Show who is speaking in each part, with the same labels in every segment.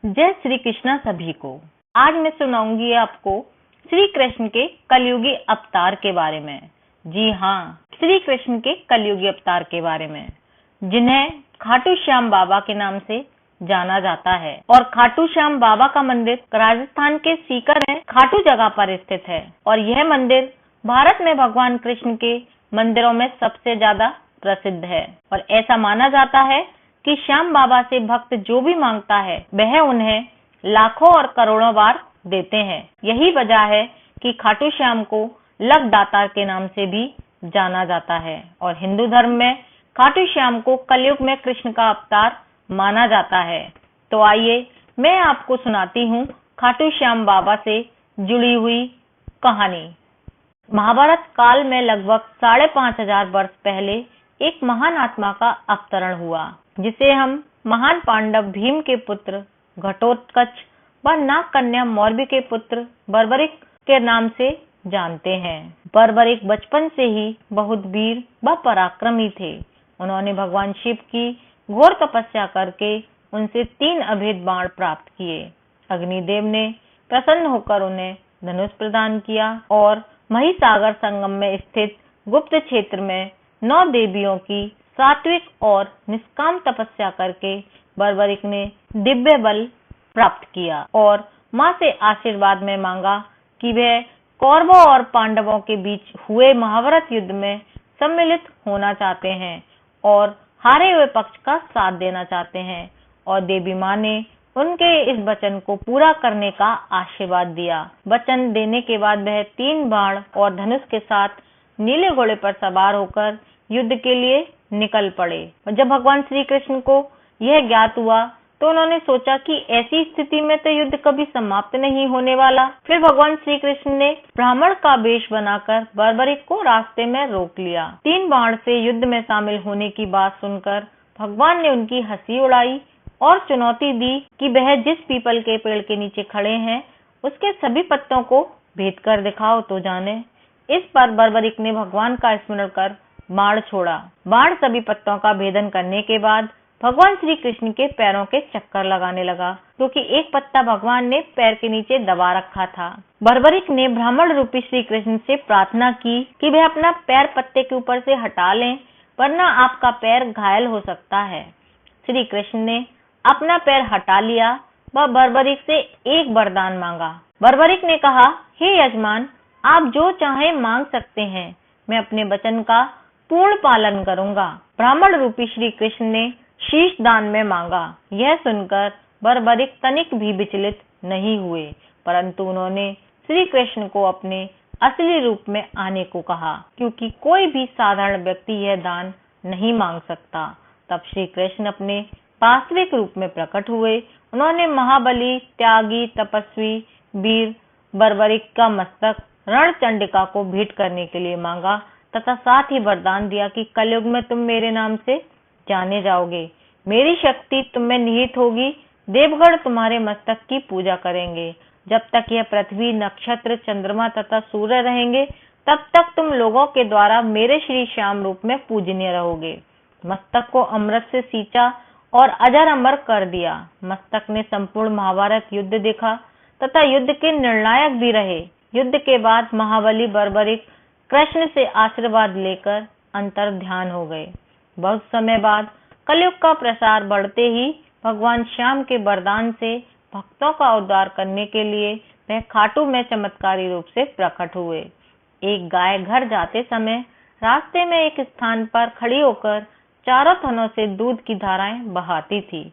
Speaker 1: जय श्री कृष्णा सभी को। आज मैं सुनाऊंगी आपको श्री कृष्ण के कलयुगी अवतार के बारे में। जी हाँ, श्री कृष्ण के कलयुगी अवतार के बारे में, जिन्हें खाटू श्याम बाबा के नाम से जाना जाता है। और खाटू श्याम बाबा का मंदिर राजस्थान के सीकर में खाटू जगह पर स्थित है। और यह मंदिर भारत में भगवान कृष्ण के मंदिरों में सबसे ज्यादा प्रसिद्ध है। और ऐसा माना जाता है कि श्याम बाबा से भक्त जो भी मांगता है वह उन्हें लाखों और करोड़ों बार देते हैं। यही वजह है कि खाटू श्याम को लख दातार के नाम से भी जाना जाता है। और हिंदू धर्म में खाटू श्याम को कलयुग में कृष्ण का अवतार माना जाता है। तो आइए मैं आपको सुनाती हूँ खाटू श्याम बाबा से जुड़ी हुई कहानी। महाभारत काल में लगभग 5,500 वर्ष पहले एक महान आत्मा का अवतरण हुआ, जिसे हम महान पांडव भीम के पुत्र घटोत्कच व नाग कन्या मौर्वी के पुत्र बर्बरिक के नाम से जानते हैं। बर्बरिक बचपन से ही बहुत वीर व पराक्रमी थे। उन्होंने भगवान शिव की घोर तपस्या करके उनसे 3 अभेद बाण प्राप्त किए। अग्निदेव ने प्रसन्न होकर उन्हें धनुष प्रदान किया और महिसागर संगम में स्थित गुप्त क्षेत्र में 9 देवियों की सात्विक और निष्काम तपस्या करके बर्बरिक ने दिव्य बल प्राप्त किया और मां से आशीर्वाद में मांगा कि वह कौरवों और पांडवों के बीच हुए महाभारत युद्ध में सम्मिलित होना चाहते हैं और हारे हुए पक्ष का साथ देना चाहते हैं। और देवी मां ने उनके इस वचन को पूरा करने का आशीर्वाद दिया। वचन देने के बाद वह 3 बाण और धनुष के साथ नीले घोड़े पर सवार होकर युद्ध के लिए निकल पड़े। जब भगवान श्री कृष्ण को यह ज्ञात हुआ तो उन्होंने सोचा कि ऐसी स्थिति में तो युद्ध कभी समाप्त नहीं होने वाला। फिर भगवान श्री कृष्ण ने ब्राह्मण का वेश बनाकर बर्बरिक को रास्ते में रोक लिया। 3 बाण से युद्ध में शामिल होने की बात सुनकर भगवान ने उनकी हंसी उड़ाई और चुनौती दी कि वह जिस पीपल के पेड़ के नीचे खड़े हैं उसके सभी पत्तों को भेद कर दिखाओ तो जाने। इस पर बर्बरिक ने भगवान का स्मरण कर बाण छोड़ा। बाण सभी पत्तों का भेदन करने के बाद भगवान श्री कृष्ण के पैरों के चक्कर लगाने लगा, क्योंकि एक पत्ता भगवान ने पैर के नीचे दबा रखा था। बर्बरिक ने ब्राह्मण रूपी श्री कृष्ण से प्रार्थना की कि वह अपना पैर पत्ते के ऊपर से हटा लें, वरना आपका पैर घायल हो सकता है। श्री कृष्ण ने अपना पैर हटा लिया व बर्बरिक से एक वरदान मांगा। बर्बरिक ने कहा, हे यजमान, आप जो चाहे मांग सकते हैं, मैं अपने वचन का पूर्ण पालन करूंगा। ब्राह्मण रूपी श्री कृष्ण ने शीश दान में मांगा। यह सुनकर बर्बरिक तनिक भी विचलित नहीं हुए, परंतु उन्होंने श्री कृष्ण को अपने असली रूप में आने को कहा, क्योंकि कोई भी साधारण व्यक्ति यह दान नहीं मांग सकता। तब श्री कृष्ण अपने वास्तविक रूप में प्रकट हुए। उन्होंने महाबली, त्यागी, तपस्वी वीर बर्बरिक का मस्तक रणचंडिका को भेंट करने के लिए मांगा तथा साथ ही वरदान दिया कि कलयुग में तुम मेरे नाम से जाने जाओगे, मेरी शक्ति तुम में निहित होगी, देवगण तुम्हारे मस्तक की पूजा करेंगे। जब तक यह पृथ्वी, नक्षत्र, चंद्रमा तथा सूर्य रहेंगे तब तक तुम लोगों के द्वारा मेरे श्री श्याम रूप में पूजनीय रहोगे। मस्तक को अमृत से सींचा और अजर अमर कर दिया। मस्तक ने संपूर्ण महाभारत युद्ध देखा तथा युद्ध के निर्णायक भी रहे। युद्ध के बाद महाबली बर्बरिक कृष्ण से आशीर्वाद लेकर अंतर ध्यान हो गए। बहुत समय बाद कलयुग का प्रसार बढ़ते ही भगवान श्याम के वरदान से भक्तों का उद्धार करने के लिए वह खाटू में चमत्कारी रूप से प्रकट हुए। एक गाय घर जाते समय रास्ते में एक स्थान पर खड़ी होकर चारों थनों से दूध की धाराएं बहाती थी।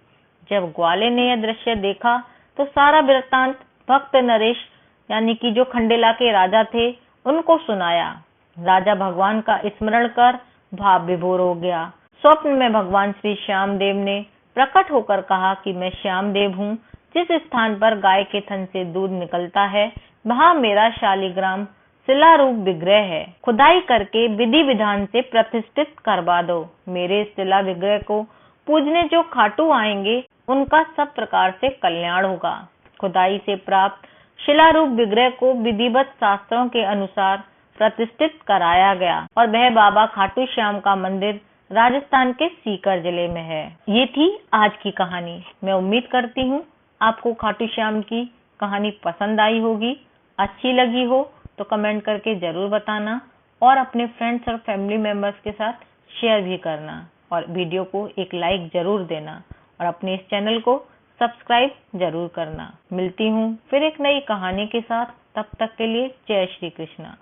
Speaker 1: जब ग्वाले ने यह दृश्य देखा तो सारा वृत्तांत भक्त नरेश यानी कि जो खंडेला के राजा थे उनको सुनाया। राजा भगवान का स्मरण कर भाव विभोर हो गया। स्वप्न में भगवान श्री श्याम देव ने प्रकट होकर कहा कि मैं श्याम देव हूँ। जिस स्थान पर गाय के थन से दूध निकलता है वहां मेरा शालिग्राम शिला रूप विग्रह है। खुदाई करके विधि विधान से प्रतिष्ठित करवा दो। मेरे शिला विग्रह को पूजने जो खाटू आएंगे उनका सब प्रकार से कल्याण होगा। खुदाई से प्राप्त शिला रूप विग्रह को विधिवत शास्त्रों के अनुसार प्रतिष्ठित कराया गया और वह बाबा खाटू श्याम का मंदिर राजस्थान के सीकर जिले में है। ये थी आज की कहानी। मैं उम्मीद करती हूँ आपको खाटू श्याम की कहानी पसंद आई होगी। अच्छी लगी हो तो कमेंट करके जरूर बताना और अपने फ्रेंड्स और फैमिली मेंबर्स के साथ शेयर भी करना और वीडियो को एक लाइक जरूर देना और अपने इस चैनल को सब्सक्राइब जरूर करना। मिलती हूँ फिर एक नई कहानी के साथ, तब तक के लिए जय श्री कृष्णा।